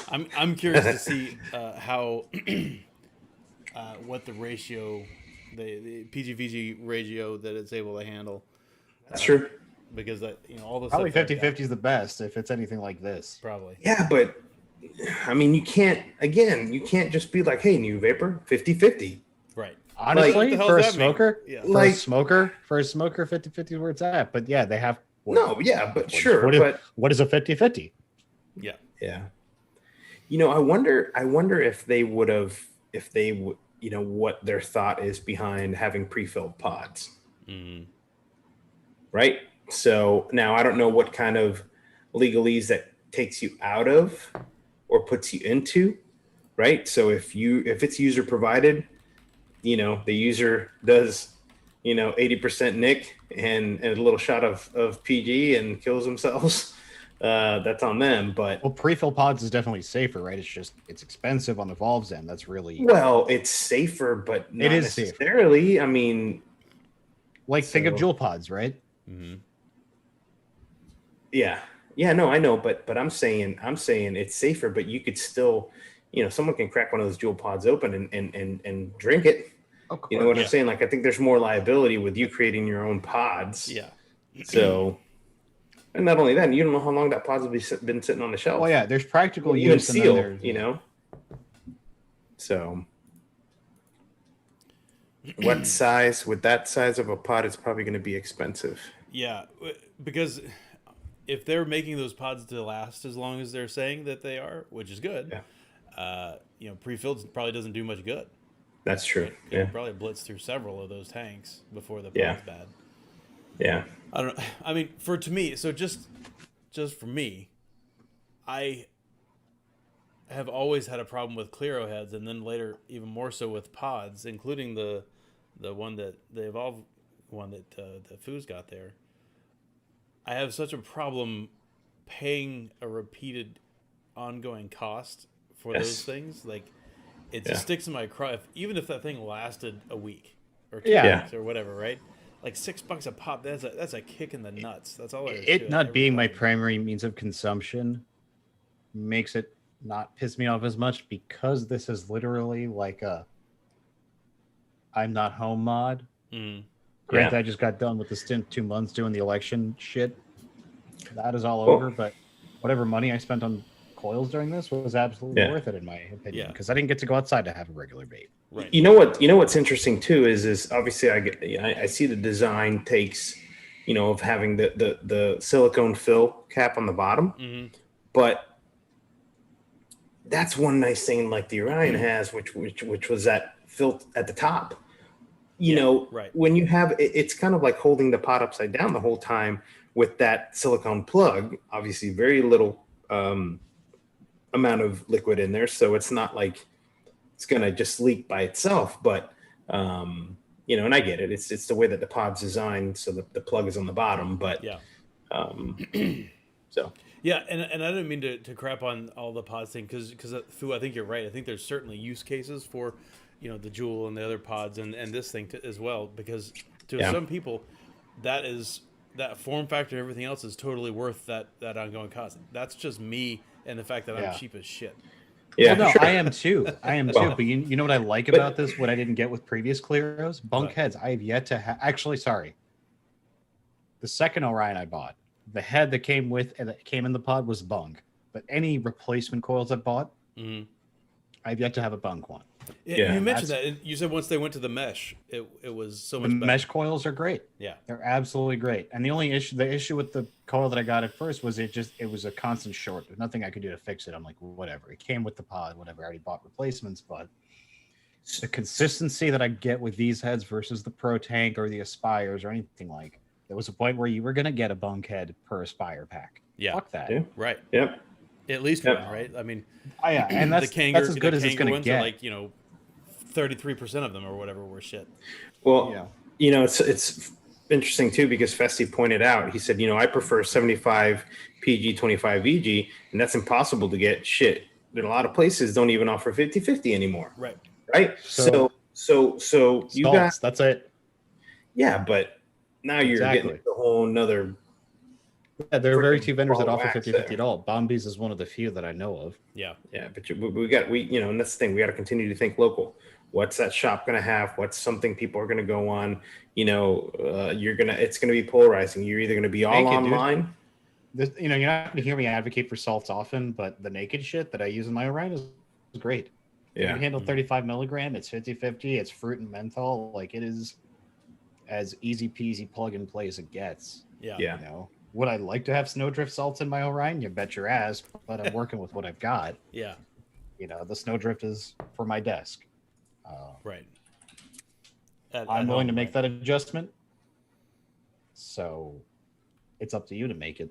I'm curious to see how what the ratio, the PG-VG ratio that it's able to handle,
that's true.
because that all the
Probably
stuff like
50-50 is the best if it's anything like this.
probably.
Yeah, but I mean, you can't just be like, hey, new vapor, 50-50.
Right.
Honestly,
What the hell
for a
does that mean?
smoker,
Yeah.
Like-
for a smoker, 50-50 is where it's at. But yeah, they have.
No, yeah, but sure,
What is a 50-50?
Yeah.
yeah. You know, I wonder if they would, what their thought is behind having pre-filled pods,
Mhm.
right? So now I don't know what kind of legalese that takes you out of or puts you into, right? So if it's user provided, the user does, 80% Nick and a little shot of PG and kills themselves. That's on them. But
Well, pre-fill pods is definitely safer, right? It's expensive on the Valve's end. That's really
it's safer, but not
It is safer.
necessarily. I mean,
think of
so-
jewel pods, right?
Mhm.
yeah, no, I know, but I'm saying it's safer, but you could still, someone can crack one of those jewel pods open and drink it.
Of course.
You know what I'm
Yeah.
saying? Like, I think there's more liability with you creating your own pods.
Yeah.
So, and not only that, you don't know how long that pod's been sitting on the shelf.
Well, yeah, there's practical
Even
use. and then
sealed,
there's-
So, what size? With that size of a pod, it's probably going to be expensive.
Yeah, because if they're making those pods to last as long as they're saying that they are, which is good, pre-filled probably doesn't do much good.
That's true.
You
Yeah,
probably blitz through several of those tanks before the pod's
Yeah.
bad.
yeah.
I don't know. I mean, to me, so just for me, I have always had a problem with Clearo heads, and then later even more so with pods, including the one that the Evolve one that the Foos got there. I have such a problem paying a repeated, ongoing cost for
Yes.
those things. Like, it
Yeah.
just sticks in my craw. Even if that thing lasted a week or 2
Yeah.
weeks or whatever, right? Like $6 a pop. That's a kick in the nuts. That's all there is.
It
to
not
every
being my
time.
primary means of consumption makes it not piss me off as much because this is literally like a I'm not home mod.
Mhm.
Granted, I just got done with the stint 2 months doing the election shit. That is all
Cool.
over, but whatever money I spent on coils during this was absolutely
Yeah.
worth it in my opinion
Yeah.
because I didn't get to go outside to have a regular vape.
Right.
You know what's interesting too is obviously I see the design takes, of having the silicone fill cap on the bottom,
Mm-hmm.
but that's one nice thing like the Orion has, which was that fill at the top.
Right.
When you have it's kind of like holding the pot upside down the whole time with that silicone plug. Obviously, very little amount of liquid in there, so it's not like it's gonna just leak by itself. But and I get it. It's the way that the pod's designed, so the plug is on the bottom. But
Yeah.
So
Yeah, and I didn't mean to crap on all the pods thing because Fu, I think you're right. I think there's certainly use cases for, the Juul and the other pods and this thing as well, because to some people, that form factor and everything else is totally worth that ongoing cost. That's just me and the fact that I'm cheap as shit.
yeah,
Well, no,
sure.
I am too. But you know what I like about this? What I didn't get with previous Clearos? Bunk heads. I have yet to have. Actually, sorry. The second Orion I bought, the head that came in the pod was bunk. But any replacement coils I bought, I've yet to have a bunk one.
Yeah, you mentioned that. And you said once they went to the mesh, it was so much
The
better.
mesh coils are great.
Yeah.
They're absolutely great. And the issue with the coil that I got at first was it was a constant short. There's nothing I could do to fix it. I'm like, whatever. It came with the pod, whatever. I already bought replacements, but the consistency that I get with these heads versus the Pro Tank or the Aspires or anything like, there was a point where you were going to get a bunk head per Aspire pack.
Yeah.
Fuck that.
Yeah.
Right.
Yep.
At least one, right? I mean,
And that's as good as it's going to
ones
get.
are like 33% of them or whatever were shit.
Well, it's interesting too because Festi pointed out. He said, I prefer 75 PG, 25 VG, and that's impossible to get. Shit, there are a lot of places don't even offer 50/50 anymore.
Right.
Right. So you got
that's it.
Yeah, but now you're getting a whole nother.
Yeah, there are very few vendors that offer 50/50
there.
at all. Bombies is one of the few that I know of.
Yeah.
Yeah, but and that's the thing. We got to continue to think local. What's that shop going to have? What's something people are going to go on? It's going to be polarizing. You're either going to be all
Naked,
online.
You're not going to hear me advocate for salts often, but the naked shit that I use in my Orion is great.
Yeah.
You can handle 35 milligram. It's 50/50. It's fruit and menthol. Like it is as easy peasy plug and play as it gets.
Yeah.
Yeah.
Would I like to have snowdrift salts in my Orion? You bet your ass. But I'm working with what I've got.
Yeah.
The snowdrift is for my desk.
Right.
I'm willing to make that adjustment. So it's up to you to make it.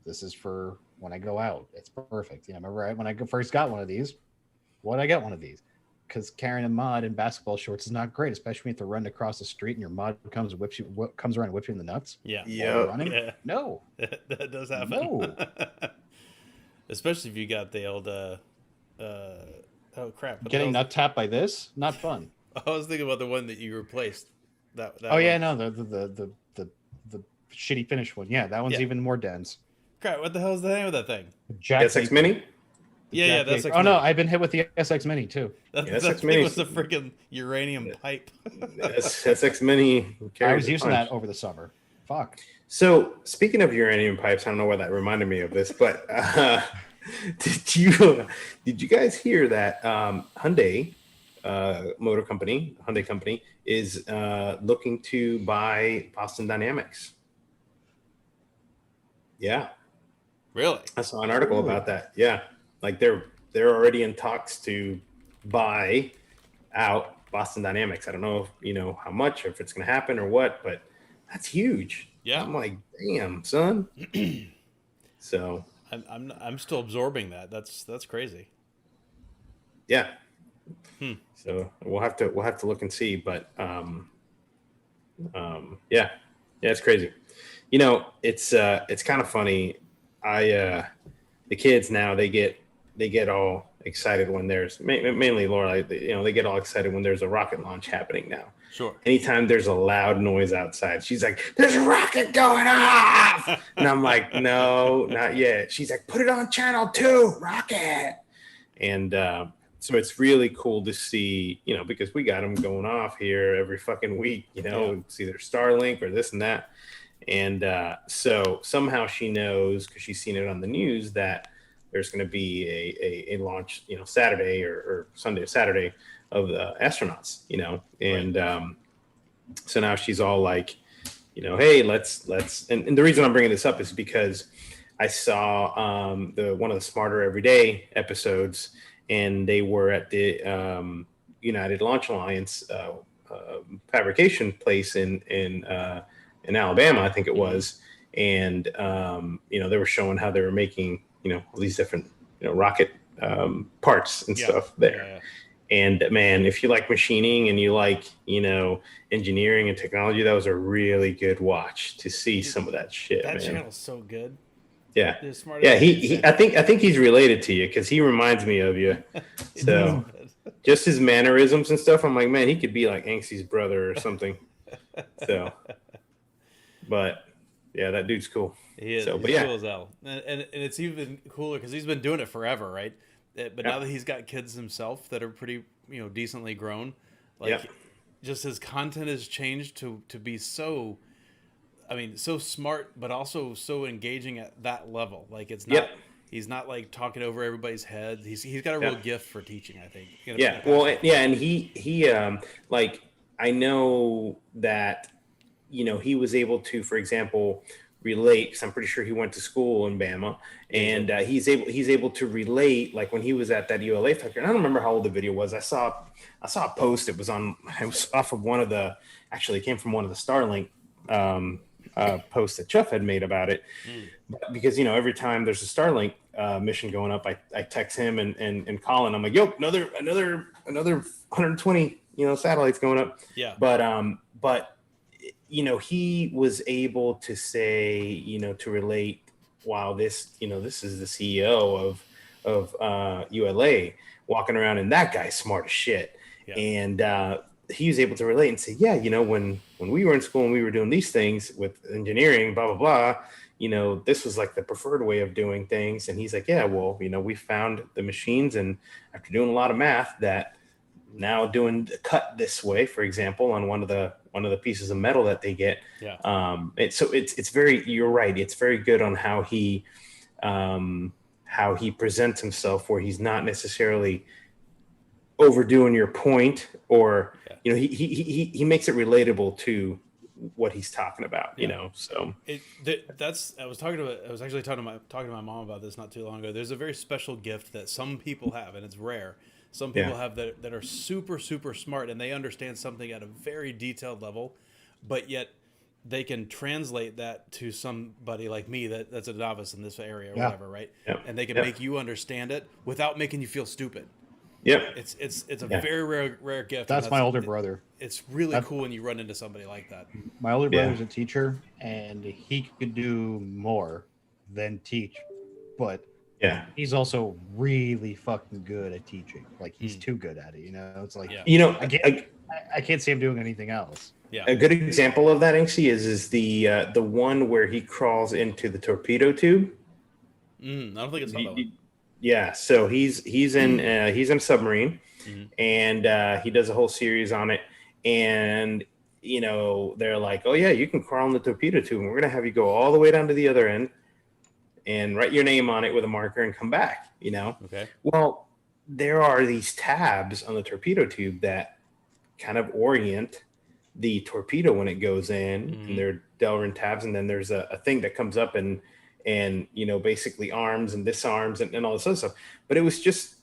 This is for when I go out. It's perfect. Remember when I first got one of these? Why'd I get one of these? Because carrying a mod in basketball shorts is not great, especially when you have to run across the street and your mod comes around and whips you in the nuts.
Yeah.
Yeah. No.
That does happen.
No.
Especially if you got the old oh crap.
Getting nut tapped by this? Not fun.
I was thinking about the one that you replaced. That
oh yeah, no, the shitty finish one. Yeah, that one's even more dense.
Crap, what the hell is the name of that thing?
SX Mini?
Yeah, that's
oh no, I've been hit with the SX Mini too.
That
SX
thing
Mini
was a freaking uranium pipe.
SX Mini.
I was using that over the summer. Fuck.
So speaking of uranium pipes, I don't know why that reminded me of this, but did you guys hear that Hyundai company is looking to buy Boston Dynamics? Yeah.
Really?
I saw an article about that. Yeah. Like they're already in talks to buy out Boston Dynamics. I don't know if how much or if it's going to happen or what, but that's huge.
Yeah.
I'm like, damn, son. So
I'm still absorbing that. That's crazy.
yeah. So we'll have to look and see, but yeah, it's crazy. It's kind of funny. The kids now they get all excited when there's mainly Laura. They get all excited when there's a rocket launch happening now.
Sure.
Anytime there's a loud noise outside, she's like, "There's a rocket going off," and I'm like, "No, not yet." She's like, "Put it on channel 2, rocket." And So it's really cool to see, because we got them going off here every fucking week, it's either Starlink or this and that. And so somehow she knows, because she's seen it on the news, that there's going to be a launch, Saturday or Sunday or Saturday of the astronauts, and so now she's all like, hey, let's, and the reason I'm bringing this up is because I saw one of the Smarter Everyday episodes, and they were at the United Launch Alliance fabrication place in Alabama, I think it was, and they were showing how they were making all these different rocket parts and stuff there.
Yeah.
And man, if you like machining and you like engineering and technology, that was a really good watch to see some of that shit.
That
man.
channel's so good.
Yeah,
Yeah.
I think he's related to you because he reminds me of you. So just his mannerisms and stuff, I'm like, man, he could be like Anksy's brother or something. So, but yeah, that dude's cool.
He is.
So,
He's cool as hell, and it's even cooler because he's been doing it forever, right? But now that he's got kids himself that are pretty, decently grown, just his content has changed to be so. I mean, so smart, but also so engaging at that level. Like it's not, he's not like talking over everybody's head. He's got a real gift for teaching, I think.
And he like I know that he was able to, for example, relate, because I'm pretty sure he went to school in Bama, and he's able to relate, like when he was at that ULA factory. And I don't remember how old the video was. I saw a post. It was off of it came from one of the Starlink posts that Chuff had made about it, because every time there's a Starlink mission going up, I text him and Colin. I'm like, yo, another 120 satellites going up. But he was able to say, to relate, wow, this is the CEO of ULA walking around, and that guy's smart as shit. And he was able to relate and say, when we were in school and we were doing these things with engineering, blah, blah, blah, this was like the preferred way of doing things. And he's like, we found the machines, and after doing a lot of math, that now doing the cut this way, for example, on one of the pieces of metal that they get. It's very, you're right. It's very good on how he presents himself, where he's not necessarily overdoing your point, or he makes it relatable to what he's talking about. So
I was actually talking to my mom about this not too long ago. There's a very special gift that some people have, and it's rare. Some people have that are super, super smart, and they understand something at a very detailed level, but yet they can translate that to somebody like me that's a novice in this area or whatever, right? And they can make you understand it without making you feel stupid. It's a very rare gift.
That's my older brother.
It's really cool when you run into somebody like that.
My older brother's a teacher, and he could do more than teach, but he's also really fucking good at teaching. Like he's too good at it. It's like I can't see him doing anything else.
A good example of that, Inksy, is the one where he crawls into the torpedo tube.
I don't think it's that one.
Yeah, so he's in submarine, and he does a whole series on it, and they're like, oh yeah, you can crawl in the torpedo tube, and we're gonna have you go all the way down to the other end and write your name on it with a marker and come back.
Okay.
Well, there are these tabs on the torpedo tube that kind of orient the torpedo when it goes in, and they're Delrin tabs, and then there's a thing that comes up and basically arms and disarms and all this other stuff. But it was just,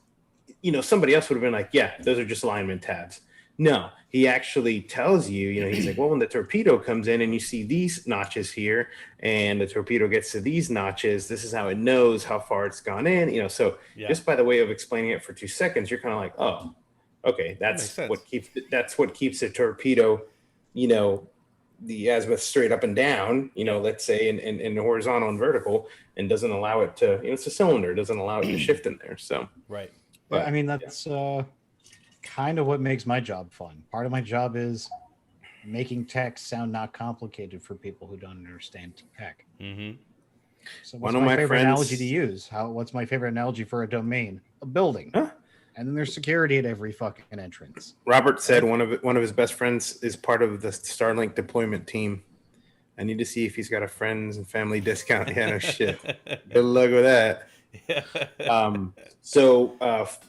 somebody else would have been like, yeah, those are just lineman tabs. No, he actually tells you, he's like, well, when the torpedo comes in and you see these notches here, and the torpedo gets to these notches, this is how it knows how far it's gone in, so just by the way of explaining it for 2 seconds, you're kind of like, oh, okay, that's what keeps the torpedo, the azimuth straight up and down, let's say in horizontal and vertical, and doesn't allow it to, it's a cylinder, doesn't allow it to shift in there. So,
right.
But, I mean, that's kind of what makes my job fun. Part of my job is making tech sound not complicated for people who don't understand tech. So what's my favorite analogy to use? What's my favorite analogy for a domain? A building. And then there's security at every fucking entrance.
Robert said one of his best friends is part of the Starlink deployment team. I need to see if he's got a friends and family discount. Yeah, no shit. Good luck with that.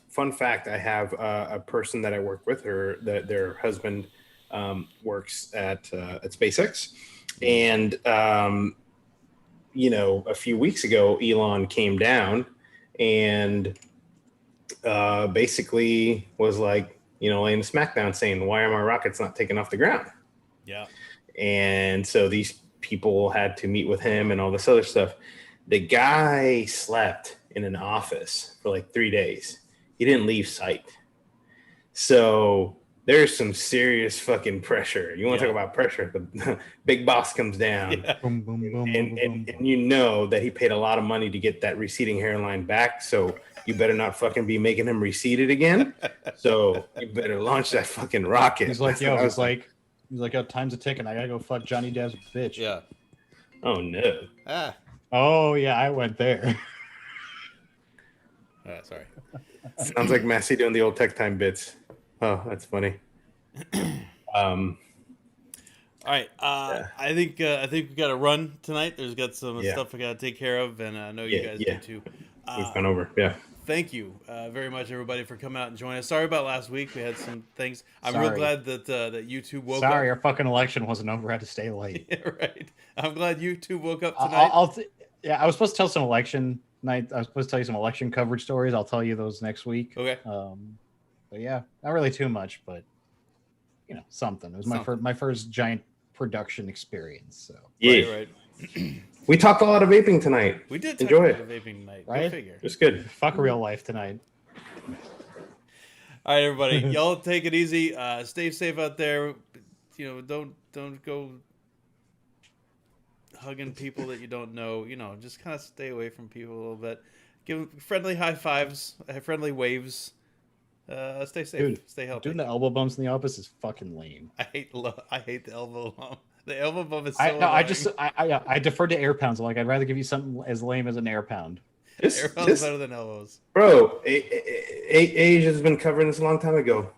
Fun fact: I have a person that I work with. Their husband works at SpaceX, and a few weeks ago, Elon came down and basically was like, laying the smackdown, saying, "Why are my rockets not taking off the ground?"
Yeah.
And so these people had to meet with him and all this other stuff. The guy slept in an office for like 3 days. He didn't leave site. So there's some serious fucking pressure. You want to talk about pressure? The big boss comes down,
Boom, boom, boom,
and you know that he paid a lot of money to get that receding hairline back. So you better not fucking be making him recede it again. So you better launch that fucking rocket.
He's like, time's a ticking. I gotta go fuck Johnny Depp's bitch.
Yeah.
Oh no.
Oh yeah, I went there.
Sorry.
Sounds like Massey doing the old tech time bits. Oh, that's funny.
All right. I think we got to run tonight. There's got some stuff we got to take care of, and I know you guys do too.
We've gone over. Yeah.
Thank you very much, everybody, for coming out and joining us. Sorry about last week. We had some things. I'm
Sorry.
real glad that YouTube woke up.
Sorry, our fucking election wasn't over. I had to stay late.
Yeah, right. I'm glad YouTube woke up tonight.
I was supposed to tell some election night. I was supposed to tell you some election coverage stories. I'll tell you those next week.
Okay.
But yeah, not really too much, but something. It was my first giant production experience. So
Right.
We talked a lot of vaping tonight.
We did
enjoy
talk about vaping tonight.
Right?
Go figure.
It's good.
Fuck real life tonight.
All right, everybody. Y'all take it easy. Stay safe out there. Don't go hugging people that you don't know. Just kind of stay away from people a little bit. Give them friendly high fives, friendly waves. Stay safe.
Dude,
stay healthy.
Doing the elbow bumps in the office is fucking lame.
I hate the elbow bump. The elbow bump is so
I defer to air pounds. I'm like, I'd rather give you something as lame as an air pound.
Air pounds better than elbows.
Bro, Age has been covering this a long time ago.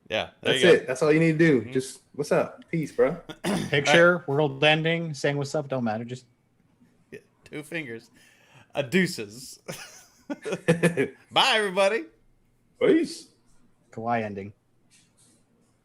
Yeah,
that's it. That's all you need to do. Just what's up, peace, bro.
Picture, world ending, saying what's up, don't matter. Just
2 fingers. Deuces. Bye, everybody.
Peace.
Kawaii ending.